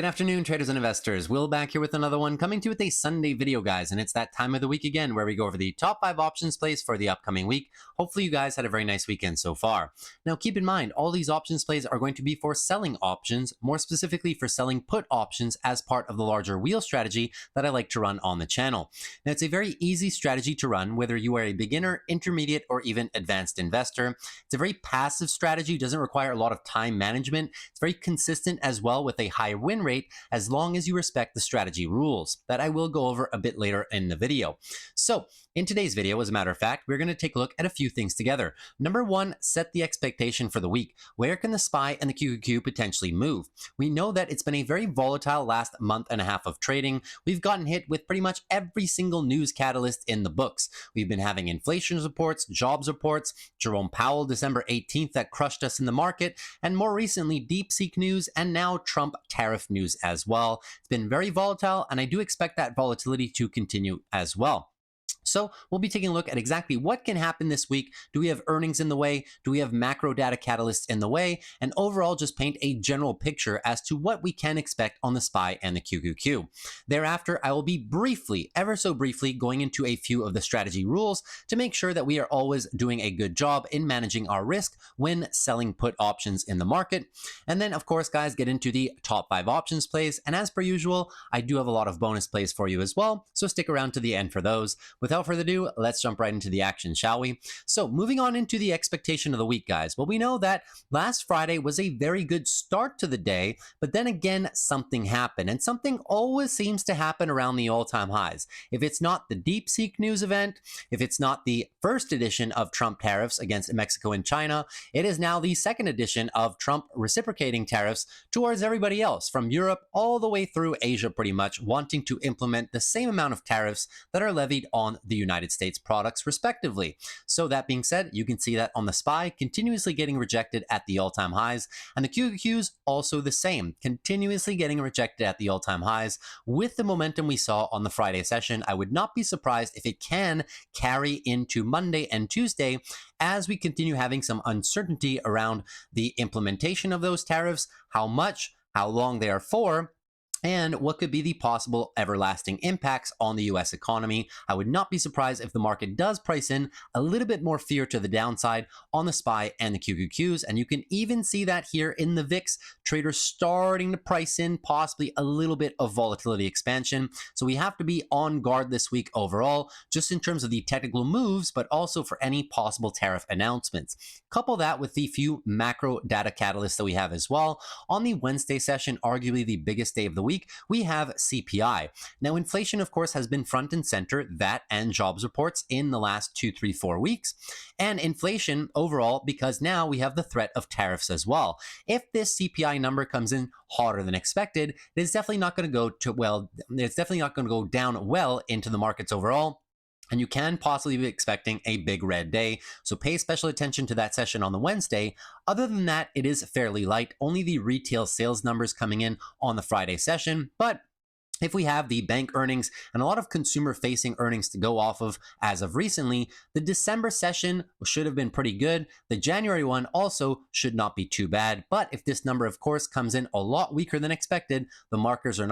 Good afternoon, traders and investors. Will back here with another one, coming to you with a Sunday video, guys. And it's that time of the week again where we go over the top 5 options plays for the upcoming week. Hopefully you guys had a very nice weekend so far. Now keep in mind, all these options plays are going to be for selling options, more specifically for selling put options as part of the larger wheel strategy that I like to run on the channel. Now it's a very easy strategy to run, whether you are a beginner, intermediate, or even advanced investor. It's a very passive strategy, doesn't require a lot of time management. It's very consistent as well with a high win rate as long as you respect the strategy rules that I will go over a bit later in the video. So in today's video, as a matter of fact, we're going to take a look at a few things together. Number one, set the expectation for the week. Where can the SPY and the QQQ potentially move? We know that it's been a very volatile last month and a half of trading. We've gotten hit with pretty much every single news catalyst in the books. We've been having inflation reports, jobs reports, Jerome Powell December 18th that crushed us in the market, and more recently DeepSeek news, and now Trump tariff news as well. It's been very volatile, and I do expect that volatility to continue as well. So we'll be taking a look at exactly what can happen this week. Do we have earnings in the way? Do we have macro data catalysts in the way? And overall, just paint a general picture as to what we can expect on the SPY and the QQQ. Thereafter, I will be briefly, ever so briefly, going into a few of the strategy rules to make sure that we are always doing a good job in managing our risk when selling put options in the market. And then, of course, guys, get into the top 5 options plays. And as per usual, I do have a lot of bonus plays for you as well. So stick around to the end for those. Without further ado, let's jump right into the action, shall we? So moving on into the expectation of the week, guys. Well, we know that last Friday was a very good start to the day, but then again, something happened, and something always seems to happen around the all-time highs. If it's not the DeepSeek news event, if it's not the first edition of Trump tariffs against Mexico and China, it is now the second edition of Trump reciprocating tariffs towards everybody else, from Europe all the way through Asia, pretty much wanting to implement the same amount of tariffs that are levied on the United States products respectively. So that being said, you can see that on the SPY continuously getting rejected at the all-time highs, and the QQQs also the same, continuously getting rejected at the all-time highs. With the momentum we saw on the Friday session, I would not be surprised if it can carry into Monday and Tuesday as we continue having some uncertainty around the implementation of those tariffs, how much, how long they are for, and what could be the possible everlasting impacts on the US economy. I would not be surprised if the market does price in a little bit more fear to the downside on the SPY and the QQQs, and you can even see that here in the VIX, traders starting to price in possibly a little bit of volatility expansion. So we have to be on guard this week overall, just in terms of the technical moves, but also for any possible tariff announcements. Couple that with the few macro data catalysts that we have as well. On the Wednesday session, arguably the biggest day of the week, we have CPI. Now, inflation, of course, has been front and center, that and jobs reports in the last 2, 3, 4 weeks. And inflation overall, because now we have the threat of tariffs as well. If this CPI number comes in hotter than expected, it's definitely not going to go to, well, it's definitely not going to go down well into the markets overall. And you can possibly be expecting a big red day. So pay special attention to that session on the Wednesday. Other than that, it is fairly light. Only the retail sales numbers coming in on the Friday session. But if we have the bank earnings and a lot of consumer-facing earnings to go off of as of recently, the December session should have been pretty good. The January one also should not be too bad. But if this number, of course, comes in a lot weaker than expected, the markets are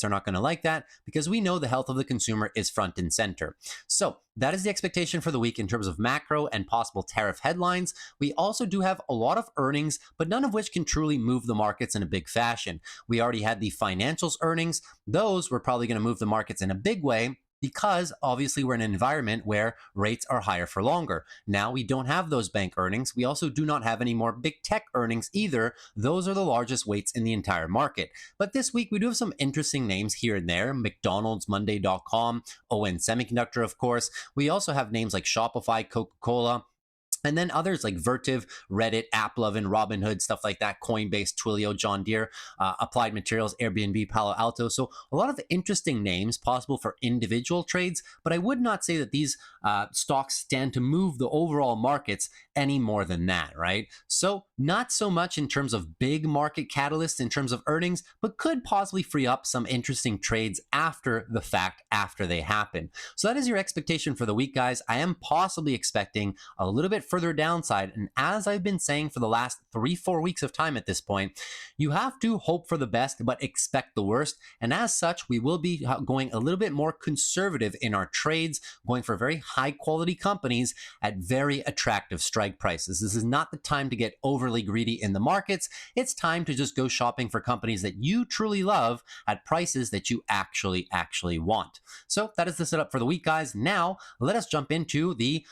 not going to like that, because we know the health of the consumer is front and center. So that is the expectation for the week in terms of macro and possible tariff headlines. We also do have a lot of earnings, but none of which can truly move the markets in a big fashion. We already had the financials earnings. Those were probably going to move the markets in a big way, because obviously we're in an environment where rates are higher for longer. Now we don't have those bank earnings. We also do not have any more big tech earnings either. Those are the largest weights in the entire market. But this week we do have some interesting names here and there. McDonald's, Monday.com, ON Semiconductor, of course. We also have names like Shopify, Coca-Cola, and then others like Vertiv, Reddit, AppLovin, Robinhood, stuff like that, Coinbase, Twilio, John Deere, Applied Materials, Airbnb, Palo Alto. So a lot of interesting names possible for individual trades, but I would not say that these stocks stand to move the overall markets any more than that, right? So not so much in terms of big market catalysts in terms of earnings, but could possibly free up some interesting trades after the fact, after they happen. So that is your expectation for the week, guys. I am possibly expecting a little bit further downside. And as I've been saying for the last 3-4 weeks of time at this point, you have to hope for the best, but expect the worst. And as such, we will be going a little bit more conservative in our trades, going for very high quality companies at very attractive strike prices. This is not the time to get overly greedy in the markets. It's time to just go shopping for companies that you truly love at prices that you actually want. So that is the setup for the week, guys. Now let us jump into the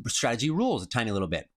strategy rules a tiny little bit.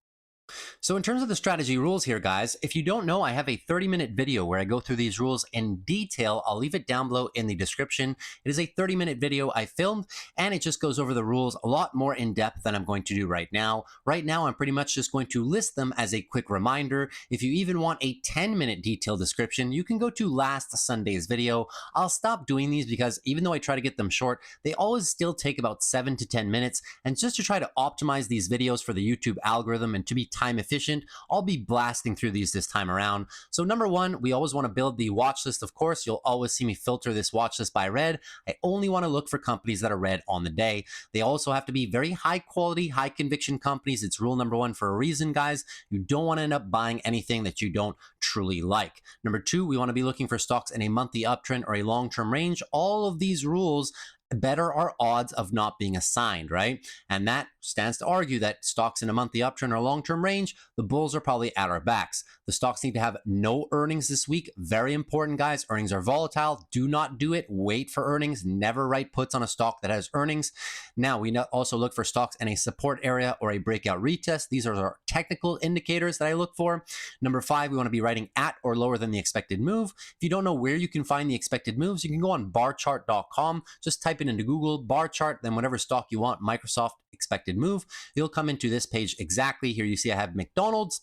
So in terms of the strategy rules here, guys, if you don't know, I have a 30-minute video where I go through these rules in detail. I'll leave it down below in the description. It is a 30-minute video I filmed, and it just goes over the rules a lot more in depth than I'm going to do right now. Right now, I'm pretty much just going to list them as a quick reminder. If you even want a 10-minute detailed description, you can go to last Sunday's video. I'll stop doing these because even though I try to get them short, they always still take about 7 to 10 minutes. And just to try to optimize these videos for the YouTube algorithm and to be time efficient, I'll be blasting through these this time around. So number one, we always want to build the watch list. Of course, you'll always see me filter this watch list by red. I only want to look for companies that are red on the day. They also have to be very high quality, high conviction companies. It's rule number one for a reason, guys. You don't want to end up buying anything that you don't truly like. Number two, we want to be looking for stocks in a monthly uptrend or a long-term range. All of these rules better our odds of not being assigned, right? And that stands to argue that stocks in a monthly uptrend or long-term range, the bulls are probably at our backs. The stocks need to have no earnings this week. Very important, guys. Earnings are volatile. Do not do it. Wait for earnings. Never write puts on a stock that has earnings. Now, we also look for stocks in a support area or a breakout retest. These are our technical indicators that I look for. Number five, we want to be writing at or lower than the expected move. If you don't know where you can find the expected moves, you can go on barchart.com. Just type it into Google, bar chart, then whatever stock you want, Microsoft expected move. You'll come into this page exactly. Here you see I have McDonald's.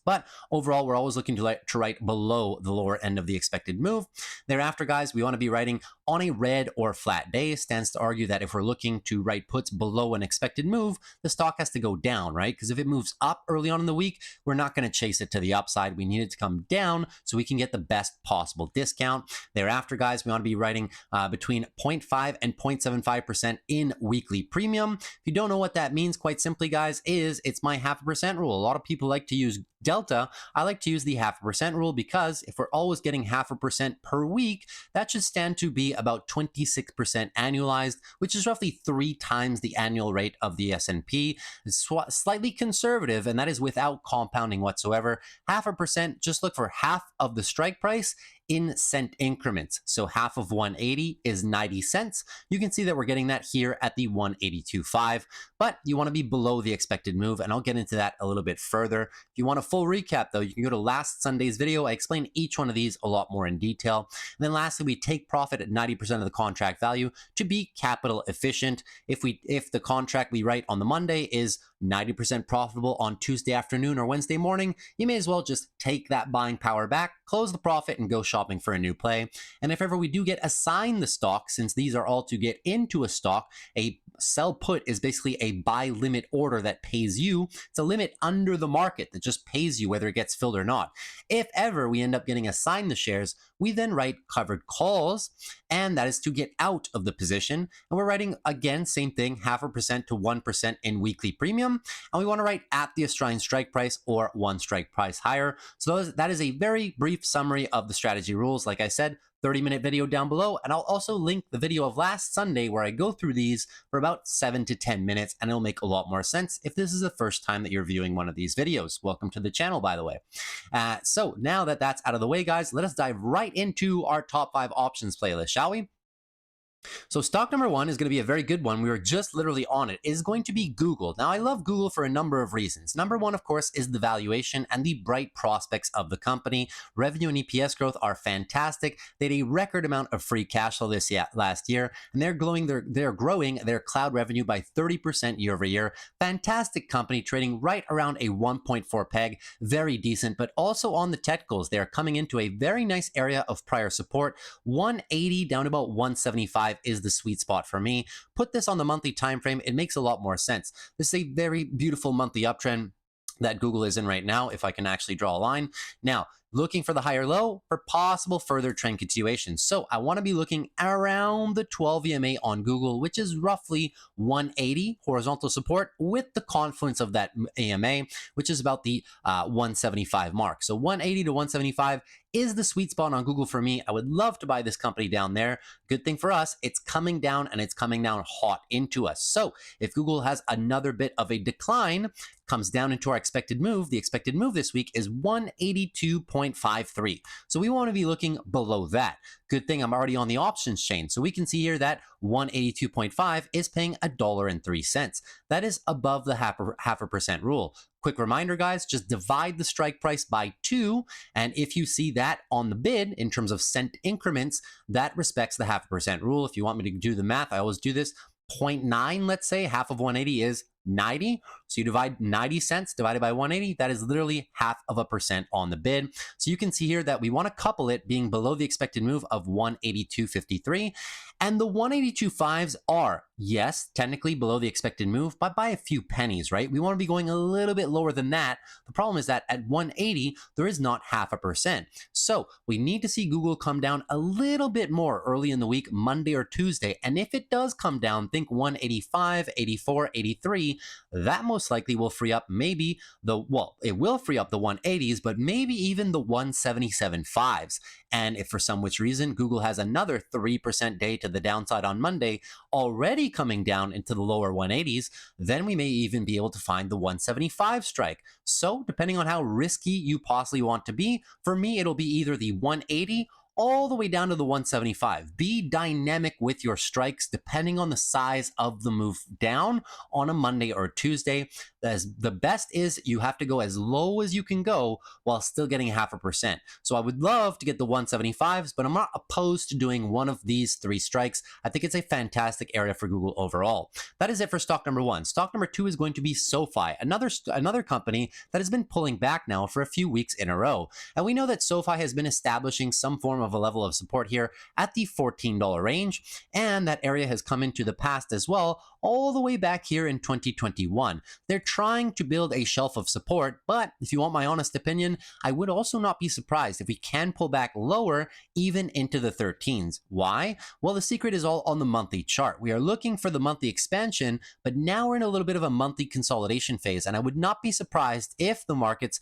But overall, we're always looking to write below the lower end of the expected move. Thereafter, guys, we want to be writing on a red or flat day. Stands to argue that if we're looking to write puts below an expected move, the stock has to go down, right? Because if it moves up early on in the week, we're not going to chase it to the upside. We need it to come down so we can get the best possible discount. Thereafter, guys, we want to be writing between 0.5 and 0.75% in weekly premium. If you don't know what that means, quite simply, guys, it's my 0.5% rule. A lot of people like to use delta. I like to use the 0.5% rule because if we're always getting 0.5% per week, that should stand to be about 26% annualized, which is roughly 3 times the annual rate of the S&P. It's slightly conservative, and that is without compounding whatsoever. 0.5%, just look for half of the strike price in cent increments. So half of 180 is 90 cents. You can see that we're getting that here at the 182.5, but you want to be below the expected move, and I'll get into that a little bit further. If you want a full recap, though, you can go to last Sunday's video. I explain each one of these a lot more in detail. And then lastly, we take profit at 90% of the contract value to be capital efficient. If the contract we write on the Monday is 90% profitable on Tuesday afternoon or Wednesday morning, you may as well just take that buying power back, close the profit, and go shopping for a new play. And if ever we do get assigned the stock, since these are all to get into a stock, a sell put is basically a buy limit order that pays you. It's a limit under the market that just pays you whether it gets filled or not. If ever we end up getting assigned the shares, we then write covered calls, and that is to get out of the position. And we're writing, again, same thing, 0.5% to 1% in weekly premium. And we want to write at the Australian strike price or one strike price higher. So that is a very brief summary of the strategy rules. Like I said, 30-minute video down below, and I'll also link the video of last Sunday where I go through these for about 7 to 10 minutes, and it'll make a lot more sense if this is the first time that you're viewing one of these videos. Welcome to the channel, by the way. So now that that's out of the way, guys, let us dive right into our top 5 options playlist, shall we? So stock number one is going to be a very good one. We were just literally on it. It is going to be Google. Now, I love Google for a number of reasons. Number one, of course, is the valuation and the bright prospects of the company. Revenue and EPS growth are fantastic. They had a record amount of free cash flow last year, and they're growing their cloud revenue by 30% year over year. Fantastic company, trading right around a 1.4 peg. Very decent, but also on the technicals, they are coming into a very nice area of prior support. 180 down to about 175 is the sweet spot for me. Put this on the monthly time frame, it makes a lot more sense. This is a very beautiful monthly uptrend that Google is in right now, if I can actually draw a line. Now, looking for the higher low for possible further trend continuation. So I want to be looking around the 12 EMA on Google, which is roughly 180 horizontal support with the confluence of that AMA, which is about the 175 mark. So 180 to 175 is the sweet spot on Google for me. I would love to buy this company down there. Good thing for us, it's coming down and it's coming down hot into us. So if Google has another bit of a decline, comes down into our expected move, the expected move this week is 182.53. So we want to be looking below that. Good thing I'm already on the options chain. So we can see here that 182.5 is paying $1.03. That is above the half a percent rule. Quick reminder, guys, just divide the strike price by 2. And if you see that on the bid in terms of cent increments, that respects the half a percent rule. If you want me to do the math, I always do this. 0.9, let's say, half of 180 is 90. So you divide 90 cents divided by 180, that is literally half of a percent on the bid. So you can see here that we want to couple it being below the expected move of 182.53. And the 182.5s are, yes, technically below the expected move, but by a few pennies, right? We want to be going a little bit lower than that. The problem is that at 180, there is not half a percent. So we need to see Google come down a little bit more early in the week, Monday or Tuesday. And if it does come down, think 185, 84, 83, that most likely will free up maybe it will free up the 180s, but maybe even the 177.5s. And if for some which reason Google has another 3% day to the downside on Monday, already coming down into the lower 180s, then we may even be able to find the 175 strike. So depending on how risky you possibly want to be, for me, it'll be either the 180 all the way down to the 175. Be dynamic with your strikes depending on the size of the move down on a Monday or Tuesday. The best is you have to go as low as you can go while still getting half a percent. So I would love to get the 175s, but I'm not opposed to doing one of these 3 strikes. I think it's a fantastic area for Google overall. That is it for stock number 1. Stock number 2 is going to be SoFi, another company that has been pulling back now for a few weeks in a row. And we know that SoFi has been establishing some form of a level of support here at the $14 range, and that area has come into the past as well, all the way back here in 2021. They're trying to build a shelf of support, but if you want my honest opinion, I would also not be surprised if we can pull back lower, even into the 13s. Why? Well, the secret is all on the monthly chart. We are looking for the monthly expansion, but now we're in a little bit of a monthly consolidation phase, and I would not be surprised if the markets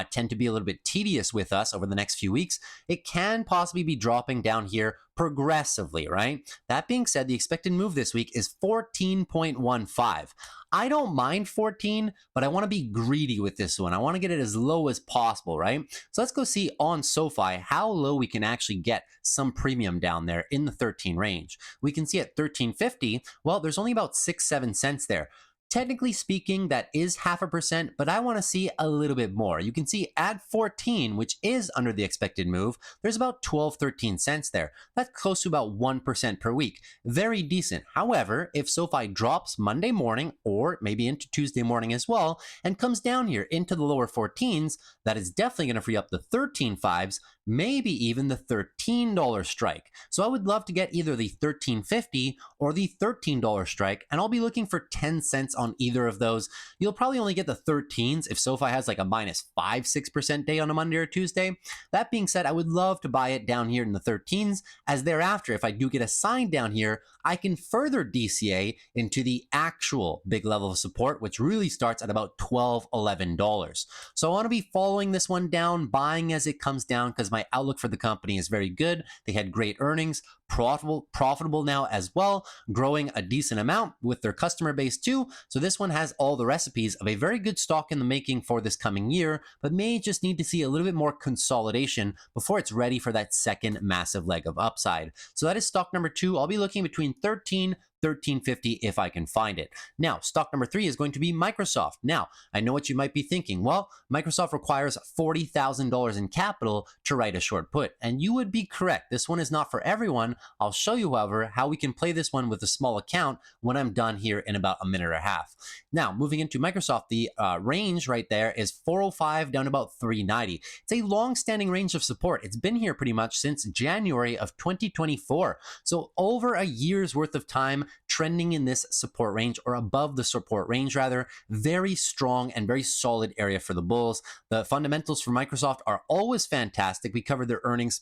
tend to be a little bit tedious with us over the next few weeks. It can possibly be dropping down here progressively, right? That being said, the expected move this week is 14.15. I don't mind 14, but I want to be greedy with this one. I want to get it as low as possible, right? So let's go see on SoFi how low we can actually get some premium down there in the 13 range. We can see at 13.50, well, there's only about 6-7 cents there. Technically speaking, that is half a percent, but I want to see a little bit more. You can see at 14, which is under the expected move, there's about 12-13 cents there. That's close to about 1% per week. Very decent. However, if SoFi drops Monday morning or maybe into Tuesday morning as well and comes down here into the lower 14s, that is definitely going to free up the 13.5s, maybe even the $13 strike. So I would love to get either the $13.50 or the $13 strike, and I'll be looking for 10 cents on either of those. You'll probably only get the 13s if SoFi has like a minus 5-6% day on a Monday or Tuesday. That being said, I would love to buy it down here in the 13s, as thereafter, if I do get a sign down here, I can further DCA into the actual big level of support, which really starts at about $12, $11. So I want to be following this one down, buying as it comes down, because my outlook for the company is very good. They had great earnings, profitable now as well, growing a decent amount with their customer base too. So this one has all the recipes of a very good stock in the making for this coming year, but may just need to see a little bit more consolidation before it's ready for that second massive leg of upside. So that is stock number 2. I'll be looking between 13.50 if I can find it. Now, stock number 3 is going to be Microsoft. Now, I know what you might be thinking. Well, Microsoft requires $40,000 in capital to write a short put, and you would be correct. This one is not for everyone. I'll show you, however, how we can play this one with a small account when I'm done here in about a minute and a half. Now, moving into Microsoft, the range right there is 405 down to about 390. It's a long-standing range of support. It's been here pretty much since January of 2024. So over a year's worth of time trending in this support range, or above the support range rather. Very strong and very solid area for the bulls. The fundamentals for Microsoft are always fantastic. We covered their earnings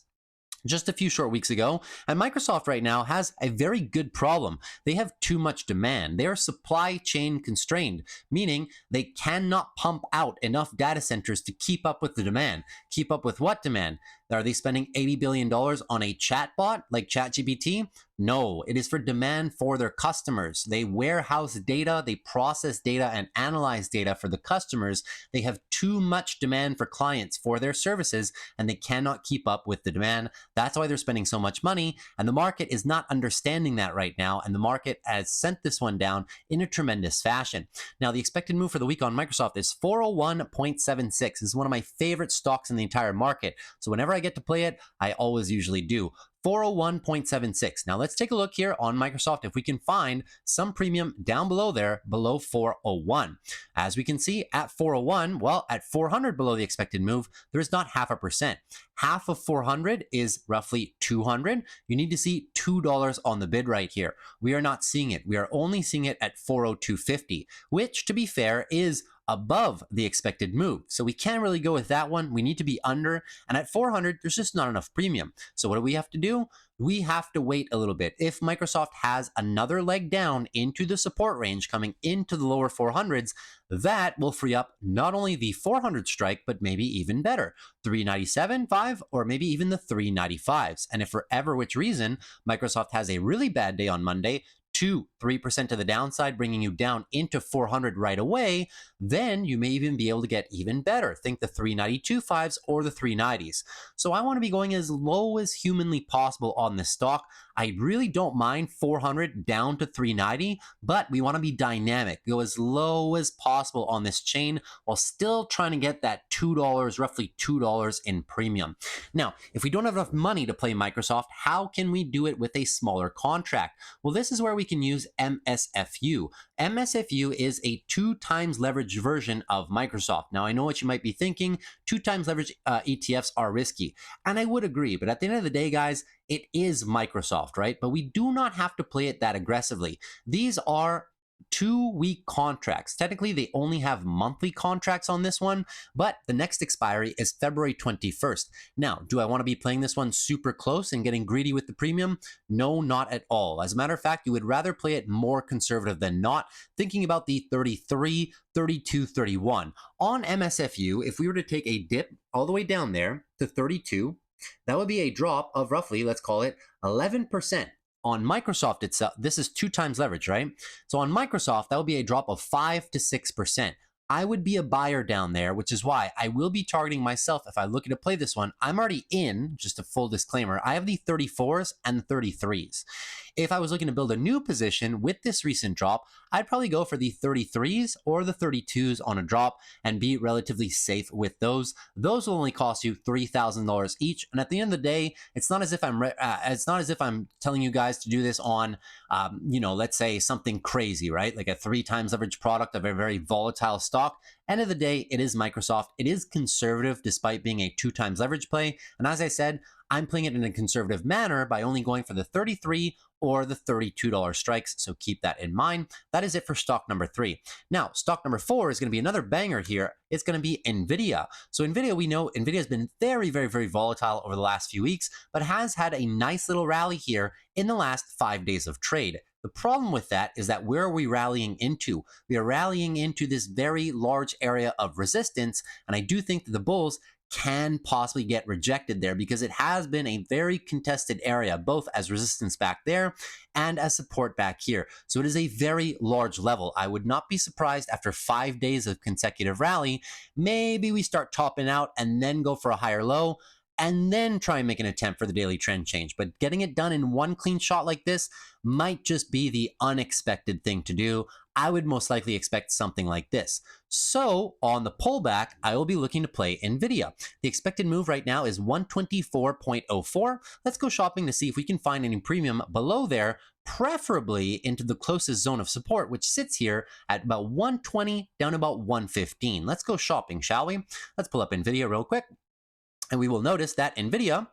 just a few short weeks ago, and Microsoft right now has a very good problem. They have too much demand. They are supply chain constrained, meaning they cannot pump out enough data centers to keep up with the demand. Keep up with what demand? Are they spending $80 billion on a chatbot like ChatGPT? No, it is for demand for their customers. They warehouse data, they process data and analyze data for the customers. They have too much demand for clients for their services, and they cannot keep up with the demand. That's why they're spending so much money, and the market is not understanding that right now, and the market has sent this one down in a tremendous fashion. Now, the expected move for the week on Microsoft is 401.76. This is one of my favorite stocks in the entire market. So whenever I get to play it, I always usually do. 401.76. Now let's take a look here on Microsoft if we can find some premium down below there, below 401. As we can see at 401, well, at 400 below the expected move, there's not 0.5%. Half of 400 is roughly 200. You need to see $2 on the bid right here. We are not seeing it. We are only seeing it at 402.50, which, to be fair, is above the expected move. So we can't really go with that one. We need to be under, and at 400, there's just not enough premium. So what do we have to do? We have to wait a little bit. If Microsoft has another leg down into the support range coming into the lower 400s, that will free up not only the 400 strike, but maybe even better, 397.5 or maybe even the 395s. And if for ever which reason Microsoft has a really bad day on Monday, 3% to the downside, bringing you down into 400 right away, then you may even be able to get even better. Think the 392.5s or the 390s. So I want to be going as low as humanly possible on this stock. I really don't mind 400 down to 390, but we want to be dynamic, go as low as possible on this chain while still trying to get that $2, roughly $2 in premium. Now, if we don't have enough money to play Microsoft, how can we do it with a smaller contract? Well, this is where we can use MSFU. MSFU is a 2x leverage version of Microsoft. Now, I know what you might be thinking, 2x leverage ETFs are risky, and I would agree, but at the end of the day, guys, it is Microsoft, right? But we do not have to play it that aggressively. These are 2-week contracts. Technically, they only have monthly contracts on this one, but the next expiry is February 21st. Now, do I want to be playing this one super close and getting greedy with the premium? No, not at all. As a matter of fact, you would rather play it more conservative than not, thinking about the 33, 32, 31. On MSFU, if we were to take a dip all the way down there to 32, that would be a drop of roughly, let's call it 11%. On Microsoft itself, this is 2x leverage, right? So on Microsoft, that would be a drop of 5 to 6%. I would be a buyer down there, which is why I will be targeting myself if I look to play this one. I'm already in, just a full disclaimer, I have the 34s and the 33s. If I was looking to build a new position with this recent drop, I'd probably go for the 33s or the 32s on a drop and be relatively safe with those. Those will only cost you $3,000 each. And at the end of the day, it's not as if I'm telling you guys to do this on, let's say something crazy, right? Like a 3x leverage product of a very volatile stock. End of the day, it is Microsoft. It is conservative despite being a 2x leverage play. And as I said, I'm playing it in a conservative manner by only going for the 33 or the $32 strikes, so keep that in mind. That is it for stock number 3. Now, stock number 4 is going to be another banger here. It's going to be NVIDIA. So NVIDIA, we know NVIDIA has been very, very, very volatile over the last few weeks, but has had a nice little rally here in the last 5 days of trade. The problem with that is that where are we rallying into? We are rallying into this very large area of resistance, and I do think that the bulls can possibly get rejected there because it has been a very contested area, both as resistance back there and as support back here. So it is a very large level. I would not be surprised after 5 days of consecutive rally, maybe we start topping out and then go for a higher low and then try and make an attempt for the daily trend change. But getting it done in one clean shot like this might just be the unexpected thing to do. I would most likely expect something like this. So on the pullback, I will be looking to play NVIDIA. The expected move right now is 124.04. Let's go shopping to see if we can find any premium below there, preferably into the closest zone of support, which sits here at about 120 down to about 115. Let's go shopping, shall we? Let's pull up NVIDIA real quick. And we will notice that NVIDIA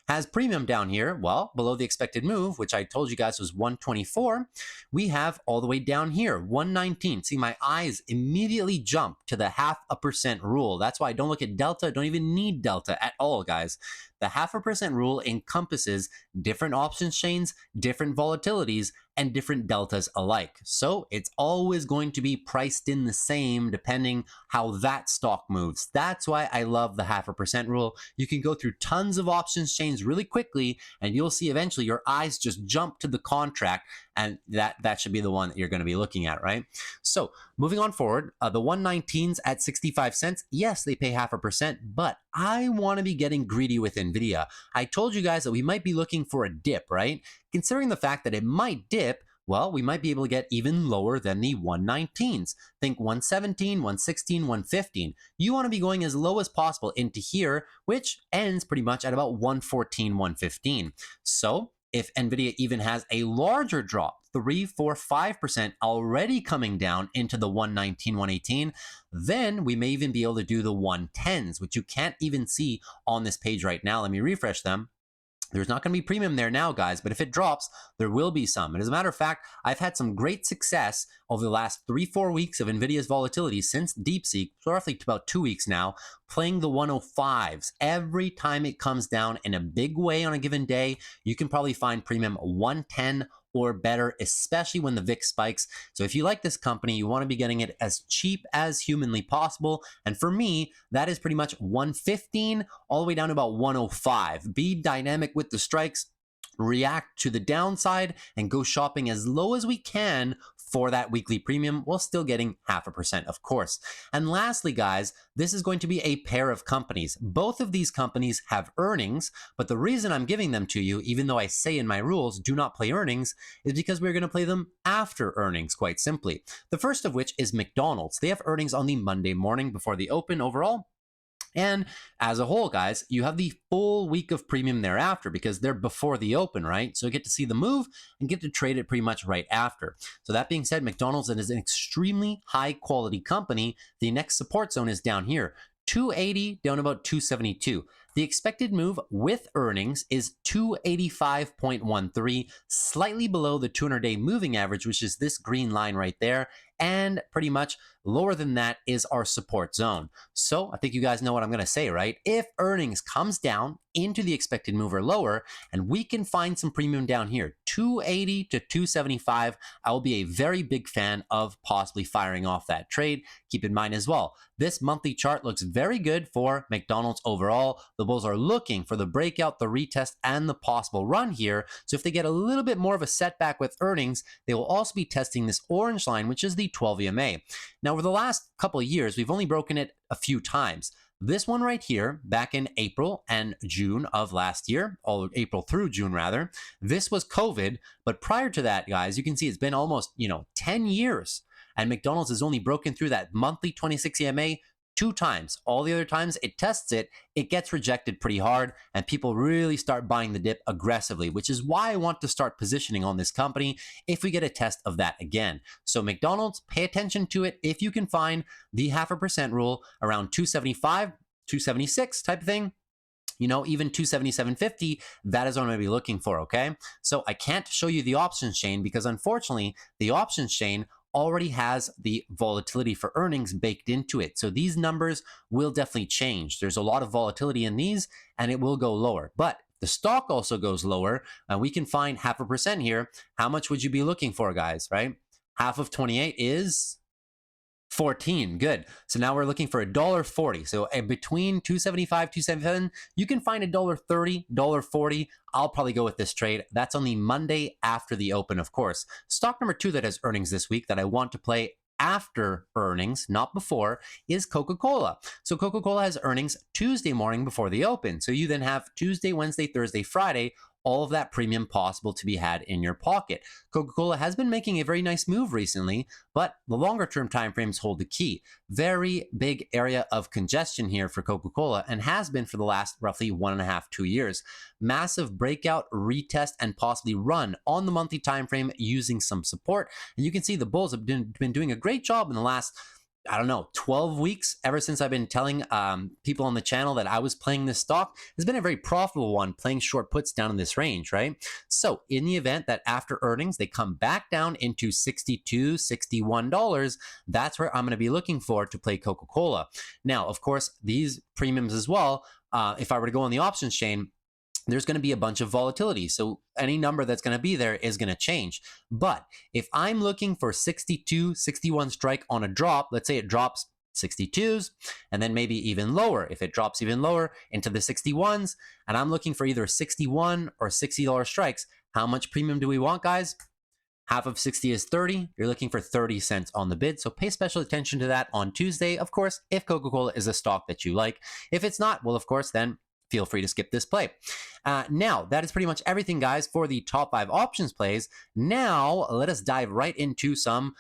Has premium down here, well, below the expected move, which I told you guys was 124, we have all the way down here, 119. See, my eyes immediately jump to the 0.5% rule. That's why I don't look at delta, don't even need delta at all, guys. The 0.5% rule encompasses different options chains, different volatilities, and different deltas alike. So it's always going to be priced in the same depending how that stock moves. That's why I love the 0.5% rule. You can go through tons of options chains really quickly, and you'll see eventually your eyes just jump to the contract, and that should be the one that you're going to be looking at, right? So moving on forward, the 119s at 65 cents, yes, they pay 0.5%, but I want to be getting greedy with NVIDIA. I told you guys that we might be looking for a dip, right? Considering the fact that it might dip, well, we might be able to get even lower than the 119s. Think 117, 116, 115. You want to be going as low as possible into here, which ends pretty much at about 114, 115. So if NVIDIA even has a larger drop, 3, 4, 5% already coming down into the 119, 118, then we may even be able to do the 110s, which you can't even see on this page right now. Let me refresh them. There's not going to be premium there now, guys, but if it drops, there will be some. And as a matter of fact, I've had some great success over the last 3-4 weeks of NVIDIA's volatility since DeepSeek, roughly about 2 weeks now, playing the 105s. Every time it comes down in a big way on a given day, you can probably find premium 110 or better, especially when the VIX spikes. So if you like this company, you want to be getting it as cheap as humanly possible. And for me, that is pretty much 115 all the way down to about 105. Be dynamic with the strikes, react to the downside, and go shopping as low as we can for that weekly premium while still getting 0.5%, of course. And lastly, guys, this is going to be a pair of companies. Both of these companies have earnings, but the reason I'm giving them to you, even though I say in my rules, do not play earnings, is because we're going to play them after earnings, quite simply. The first of which is McDonald's. They have earnings on the Monday morning before the open overall. And as a whole, guys, you have the full week of premium thereafter because they're before the open, right? So you get to see the move and get to trade it pretty much right after. So that being said, McDonald's is an extremely high quality company. The next support zone is down here, 280 down about 272. The expected move with earnings is 285.13, slightly below the 200-day moving average, which is this green line right there, and pretty much lower than that is our support zone. So I think you guys know what I'm going to say, right? If earnings comes down into the expected move or lower, and we can find some premium down here, 280 to 275, I will be a very big fan of possibly firing off that trade. Keep in mind as well, this monthly chart looks very good for McDonald's overall. The bulls are looking for the breakout, the retest, and the possible run here. So if they get a little bit more of a setback with earnings, they will also be testing this orange line, which is the 12 EMA. Now, over the last couple of years, we've only broken it a few times. This one right here, back in April and June of last year, or April through June rather, this was COVID. But prior to that, guys, you can see it's been almost, 10 years. And McDonald's has only broken through that monthly 26 EMA 2 times. All the other times it tests it, it gets rejected pretty hard, and people really start buying the dip aggressively, which is why I want to start positioning on this company if we get a test of that again. So McDonald's, pay attention to it if you can find the 0.5% rule around 275, 276 type of thing. Even 277.50, that is what I'm going to be looking for, okay? So I can't show you the options chain because unfortunately, the options chain already has the volatility for earnings baked into it. So these numbers will definitely change. There's a lot of volatility in these and it will go lower. But the stock also goes lower and we can find 0.5% here. How much would you be looking for, guys, right? Half of 28 is 14. Good. So now we're looking for $1.40. So between 275, 277, you can find $1.30, $1.40. I'll probably go with this trade. That's on the Monday after the open, of course. Stock number 2 that has earnings this week that I want to play after earnings, not before, is Coca-Cola. So Coca-Cola has earnings Tuesday morning before the open. So you then have Tuesday, Wednesday, Thursday, Friday, all of that premium possible to be had in your pocket. Coca-Cola has been making a very nice move recently, but the longer term timeframes hold the key. Very big area of congestion here for Coca-Cola and has been for the last roughly 1.5, 2 years. Massive breakout, retest, and possibly run on the monthly timeframe using some support. And you can see the bulls have been doing a great job in the last I don't know, 12 weeks ever since I've been telling people on the channel that I was playing this stock. Has been a very profitable one, playing short puts down in this range, right? So in the event that after earnings, they come back down into $62, $61, that's where I'm going to be looking for to play Coca-Cola. Now, of course, these premiums as well, if I were to go on the options chain, there's going to be a bunch of volatility. So any number that's going to be there is going to change. But if I'm looking for 62, 61 strike on a drop, let's say it drops 62s and then maybe even lower. If it drops even lower into the 61s, and I'm looking for either 61 or $60 strikes, how much premium do we want, guys? Half of 60 is 30. You're looking for 30 cents on the bid. So pay special attention to that on Tuesday, of course, if Coca-Cola is a stock that you like. If it's not, well, of course, then feel free to skip this play. Now, that is pretty much everything, guys, for the top 5 options plays. Now, let us dive right into some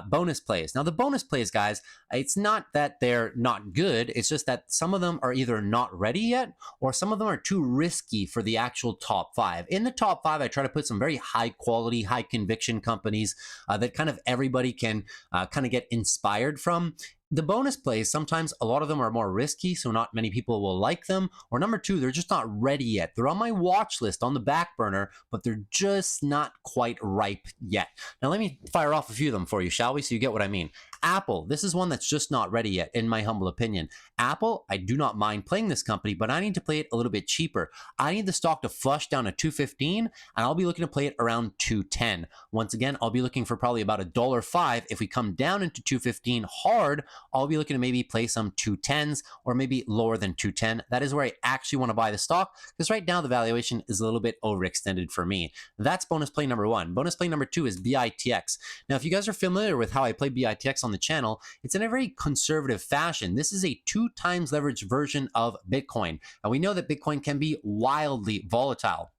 bonus plays. Now, the bonus plays, guys, it's not that they're not good. It's just that some of them are either not ready yet, or some of them are too risky for the actual top 5. In the top 5, I try to put some very high quality, high conviction companies that kind of everybody can kind of get inspired from. The bonus plays, sometimes a lot of them are more risky, so not many people will like them. Or number 2, they're just not ready yet. They're on my watch list on the back burner, but they're just not quite ripe yet. Now, let me fire off a few of them for you, shall we? So you get what I mean. Apple, this is one that's just not ready yet, in my humble opinion. Apple, I do not mind playing this company, but I need to play it a little bit cheaper. I need the stock to flush down to 215, and I'll be looking to play it around 210. Once again, I'll be looking for probably about $1.05. If we come down into 215 hard, I'll be looking to maybe play some 210s or maybe lower than 210. That is where I actually want to buy the stock, because right now the valuation is a little bit overextended for me. That's bonus play number 1. Bonus play number 2 is BITX. Now, if you guys are familiar with how I play BITX on the channel, it's in a very conservative fashion. This is a 2 times leveraged version of Bitcoin. And we know that Bitcoin can be wildly volatile.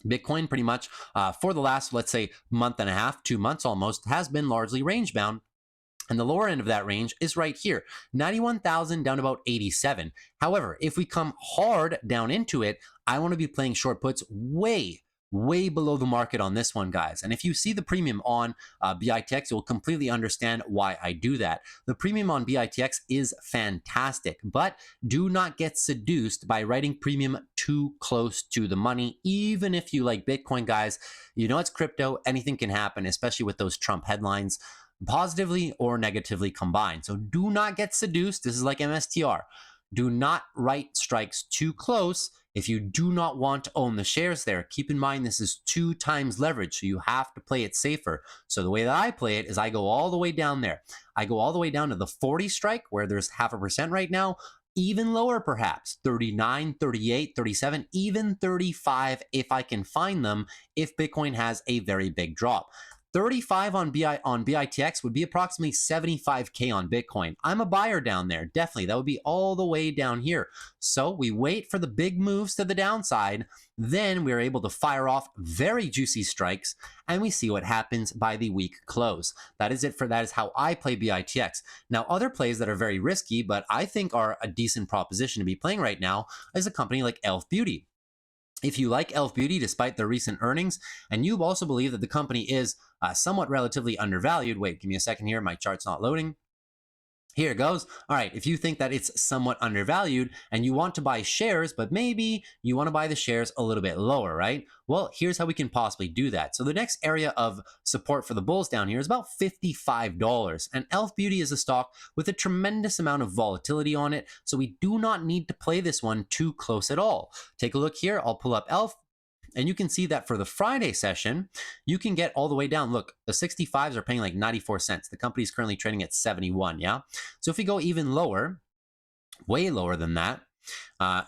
Bitcoin pretty much for the last, let's say, month and a half, 2 months almost, has been largely range bound. And the lower end of that range is right here, 91,000 down to about 87. However, if we come hard down into it, I want to be playing short puts way below the market on this one, guys. And if you see the premium on BITX, you'll completely understand why I do that. The premium on BITX is fantastic, but do not get seduced by writing premium too close to the money. Even if you like Bitcoin, guys, you know it's crypto. Anything can happen, especially with those Trump headlines, positively or negatively combined. So do not get seduced. This is like MSTR. Do not write strikes too close if you do not want to own the shares there. Keep in mind, this is 2 times leverage, so you have to play it safer. So the way that I play it is I go all the way down there. I go all the way down to the 40 strike, where there's 0.5% right now, even lower perhaps, 39, 38, 37, even 35 if I can find them, if Bitcoin has a very big drop. 35 on BITX would be approximately 75K on Bitcoin. I'm a buyer down there, definitely. That would be all the way down here. So we wait for the big moves to the downside, then we're able to fire off very juicy strikes, and we see what happens by the week close. That is it for that is how I play BITX. Now, other plays that are very risky, but I think are a decent proposition to be playing right now, is a company like Elf Beauty. If you like Elf Beauty, despite their recent earnings, and you also believe that the company is somewhat relatively undervalued, wait, give me a second here, my chart's not loading. Here it goes. All right, if you think that it's somewhat undervalued and you want to buy shares, but maybe you want to buy the shares a little bit lower, right? Well, here's how we can possibly do that. So the next area of support for the bulls down here is about $55. And Elf Beauty is a stock with a tremendous amount of volatility on it, so we do not need to play this one too close at all. Take a look here. I'll pull up Elf. And you can see that for the Friday session, you can get all the way down. Look, the 65s are paying like 94 cents. The company is currently trading at 71, yeah? So if we go even lower, way lower than that,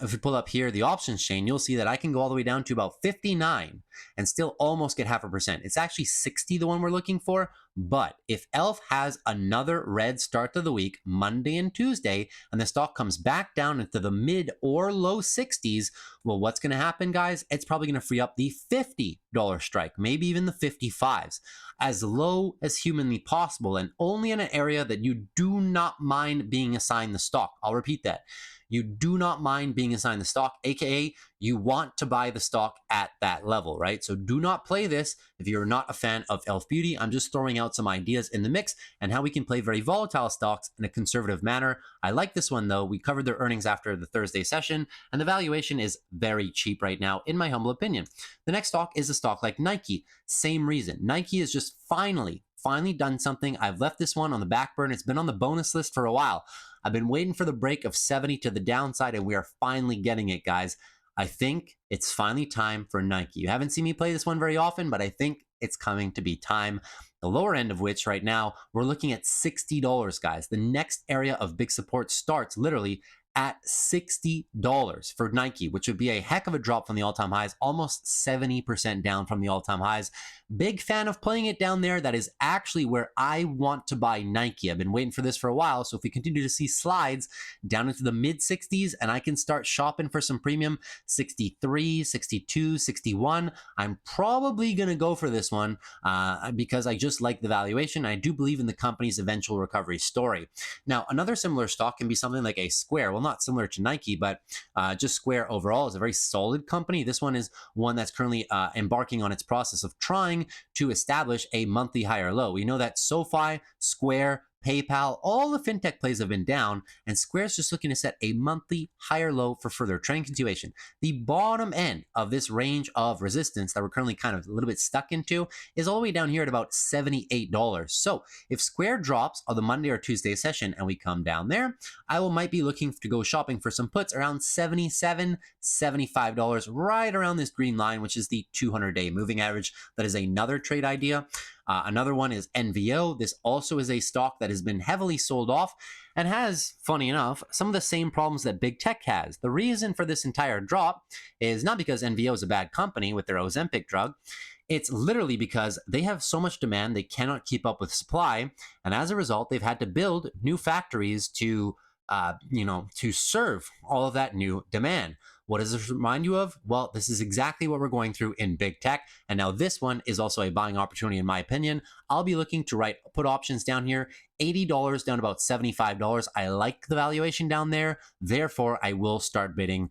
if we pull up here the options chain, you'll see that I can go all the way down to about 59 and still almost get 0.5%. It's actually 60, the one we're looking for. But if Elf has another red start to the week, Monday and Tuesday, and the stock comes back down into the mid or low 60s, well, what's going to happen, guys? It's probably going to free up the $50 strike, maybe even the 55s, as low as humanly possible, and only in an area that you do not mind being assigned the stock. I'll repeat that. you do not mind being assigned the stock, aka you want to buy the stock at that level, right? So do not play this if you're not a fan of Elf Beauty. I'm just throwing out some ideas in the mix and how we can play very volatile stocks in a conservative manner. I like this one though. We covered their earnings after the Thursday session, and the valuation is very cheap right now, in my humble opinion. The next stock is a stock like Nike. Same reason. Nike is just finally done something. I've left this one on the back burner. It's been on the bonus list for a while. I've been waiting for the break of 70 to the downside, and we are finally getting it, guys. I think it's finally time for Nike. You haven't seen me play this one very often, but I think it's coming to be time. The lower end of which right now, we're looking at $60, guys. The next area of big support starts literally at $60 for Nike, which would be a heck of a drop from the all-time highs, almost 70% down from the all-time highs. Big fan of playing it down there. That is actually where I want to buy Nike. I've been waiting for this for a while, so if we continue to see slides down into the mid-60s and I can start shopping for some premium, 63, 62, 61, I'm probably going to go for this one because I just like the valuation. I do believe in the company's eventual recovery story. Now, another similar stock can be something like a Square. Well, not similar to Nike, but just Square overall is a very solid company. This one is one that's currently embarking on its process of trying to establish a monthly higher low. We know that SoFi, Square, PayPal, all the fintech plays have been down, and Square's just looking to set a monthly higher low for further trend continuation. The bottom end of this range of resistance that we're currently kind of a little bit stuck into is all the way down here at about $78. So if Square drops on the Monday or Tuesday session and we come down there, I might be looking to go shopping for some puts around $77, $75, right around this green line, which is the 200-day moving average. That is another trade idea. Another one is NVO. This also is a stock that has been heavily sold off and has, funny enough, some of the same problems that big tech has. The reason for this entire drop is not because NVO is a bad company with their Ozempic drug. It's literally because they have so much demand they cannot keep up with supply, and as a result, they've had to build new factories to serve all of that new demand. What does this remind you of? Well, this is exactly what we're going through in big tech. And now this one is also a buying opportunity, in my opinion. I'll be looking to write put options down here, $80 down to about $75. I like the valuation down there. Therefore, I will start bidding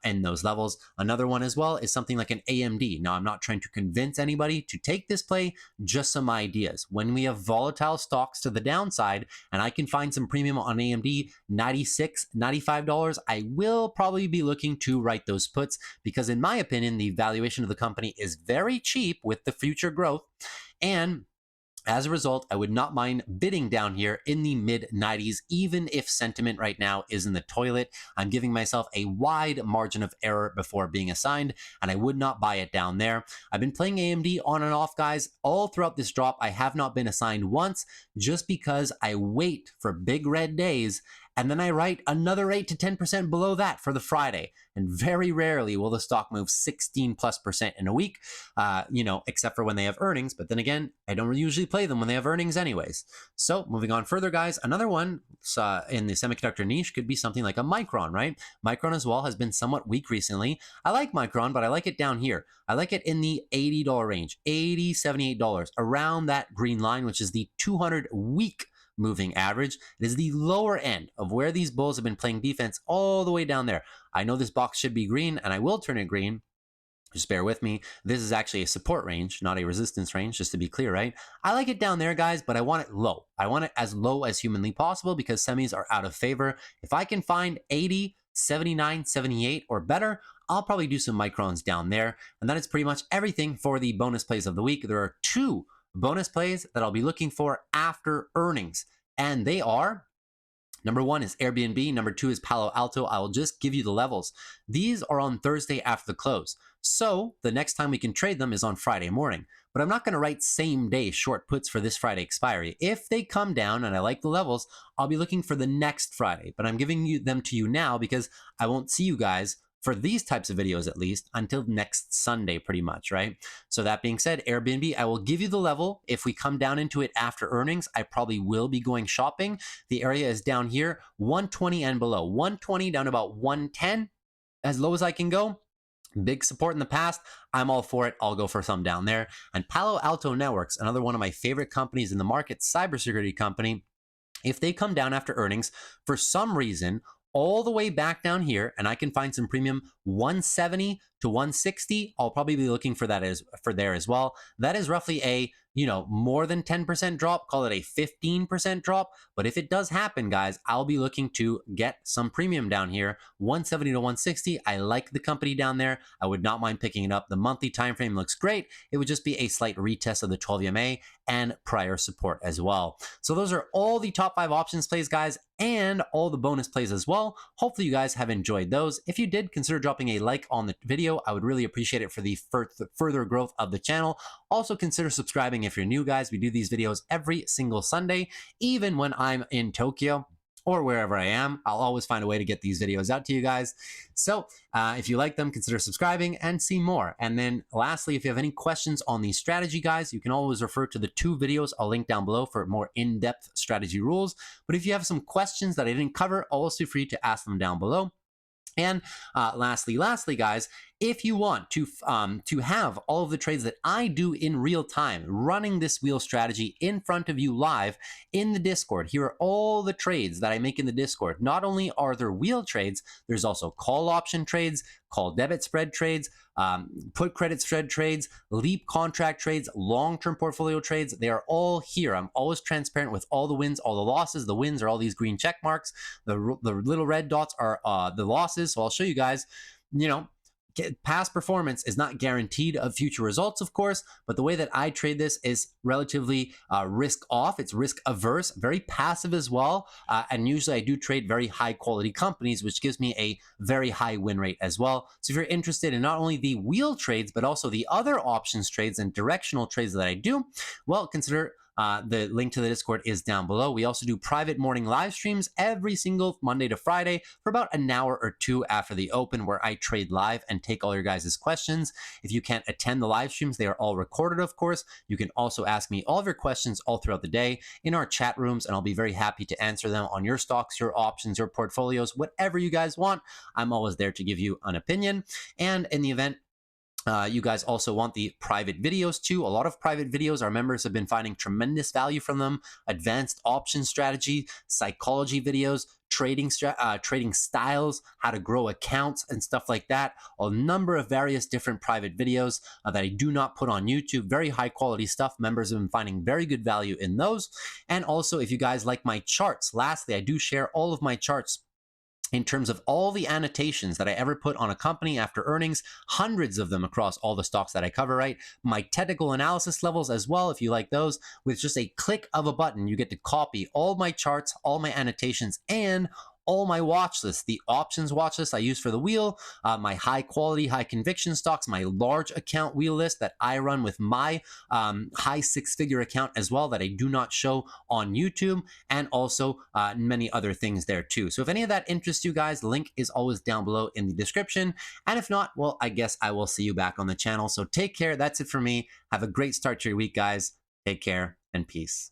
in those levels. Another one as well is something like an AMD. Now, I'm not trying to convince anybody to take this play, just some ideas. When we have volatile stocks to the downside and I can find some premium on AMD, $96, $95, I will probably be looking to write those puts because in my opinion, the valuation of the company is very cheap with the future growth. And as a result, I would not mind bidding down here in the mid-90s, even if sentiment right now is in the toilet. I'm giving myself a wide margin of error before being assigned, and I would not buy it down there. I've been playing AMD on and off, guys, all throughout this drop. I have not been assigned once just because I wait for big red days and then I write another 8 to 10% below that for the Friday. And very rarely will the stock move 16+% in a week, except for when they have earnings. But then again, I don't usually play them when they have earnings anyways. So moving on further, guys, another one in the semiconductor niche could be something like a Micron, right? Micron as well has been somewhat weak recently. I like Micron, but I like it down here. I like it in the $80 range, $80, $78, around that green line, which is the 200-week moving average. It is the lower end of where these bulls have been playing defense all the way down there. I know this box should be green, and I will turn it green. Just bear with me. This is actually a support range, not a resistance range, just to be clear, right? I like it down there, guys, but I want it low. I want it as low as humanly possible because semis are out of favor. If I can find 80, 79, 78 or better, I'll probably do some Microns down there. And that is pretty much everything for the bonus plays of the week. There are two bonus plays that I'll be looking for after earnings. And they are, number one is Airbnb. Number two is Palo Alto. I will just give you the levels. These are on Thursday after the close. So the next time we can trade them is on Friday morning. But I'm not going to write same day short puts for this Friday expiry. If they come down and I like the levels, I'll be looking for the next Friday. But I'm giving them to you now because I won't see you guys for these types of videos at least until next Sunday pretty much, right? So that being said, Airbnb, I will give you the level. If we come down into it after earnings, I probably will be going shopping. The area is down here, 120 and below. 120 down to about 110, as low as I can go. Big support in the past. I'm all for it. I'll go for some down there. And Palo Alto Networks, another one of my favorite companies in the market, cybersecurity company. If they come down after earnings, for some reason, all the way back down here and I can find some premium 170 to 160, I'll probably be looking for that there as well. That is roughly a, more than 10% drop, call it a 15% drop. But if it does happen, guys, I'll be looking to get some premium down here, 170 to 160. I like the company down there. I would not mind picking it up. The monthly time frame looks great. It would just be a slight retest of the 12 EMA and prior support as well. So those are all the top 5 options plays, guys, and all the bonus plays as well. Hopefully you guys have enjoyed those. If you did, consider dropping a like on the video. I would really appreciate it for the further growth of the channel. Also consider subscribing if you're new, guys. We do these videos every single Sunday, even when I'm in Tokyo or wherever I am. I'll always find a way to get these videos out to you guys. So if you like them, consider subscribing and see more. And then lastly, if you have any questions on the strategy, guys, you can always refer to the 2 videos I'll link down below for more in-depth strategy rules. But if you have some questions that I didn't cover, always feel free to ask them down below. And lastly, guys, if you want to have all of the trades that I do in real time, running this wheel strategy in front of you live in the Discord, here are all the trades that I make in the Discord. Not only are there wheel trades, there's also call option trades, call debit spread trades, put credit spread trades, leap contract trades, long-term portfolio trades. They are all here. I'm always transparent with all the wins, all the losses. The wins are all these green check marks. The little red dots are the losses. So I'll show you guys, past performance is not guaranteed of future results, of course, but the way that I trade this is relatively risk off. It's risk averse, very passive as well. And usually I do trade very high quality companies, which gives me a very high win rate as well. So if you're interested in not only the wheel trades, but also the other options trades and directional trades that I do, well, consider the link to the Discord is down below. We also do private morning live streams every single Monday to Friday for about an hour or 2 after the open, where I trade live and take all your guys' questions. If you can't attend the live streams, they are all recorded, of course. You can also ask me all of your questions all throughout the day in our chat rooms, and I'll be very happy to answer them on your stocks, your options, your portfolios, whatever you guys want. I'm always there to give you an opinion. And in the event you guys also want the private videos too. A lot of private videos, our members have been finding tremendous value from them. Advanced option strategy, psychology videos, trading styles, how to grow accounts and stuff like that. A number of various different private videos that I do not put on YouTube. Very high quality stuff. Members have been finding very good value in those. And also, if you guys like my charts, lastly, I do share all of my charts in terms of all the annotations that I ever put on a company after earnings, hundreds of them across all the stocks that I cover, right? My technical analysis levels as well, if you like those. With just a click of a button, you get to copy all my charts, all my annotations, and all my watch lists, the options watch list I use for the wheel, my high quality, high conviction stocks, my large account wheel list that I run with my high 6-figure account as well that I do not show on YouTube, and also many other things there too. So if any of that interests you guys, the link is always down below in the description. And if not, well, I guess I will see you back on the channel. So take care. That's it for me. Have a great start to your week, guys. Take care and peace.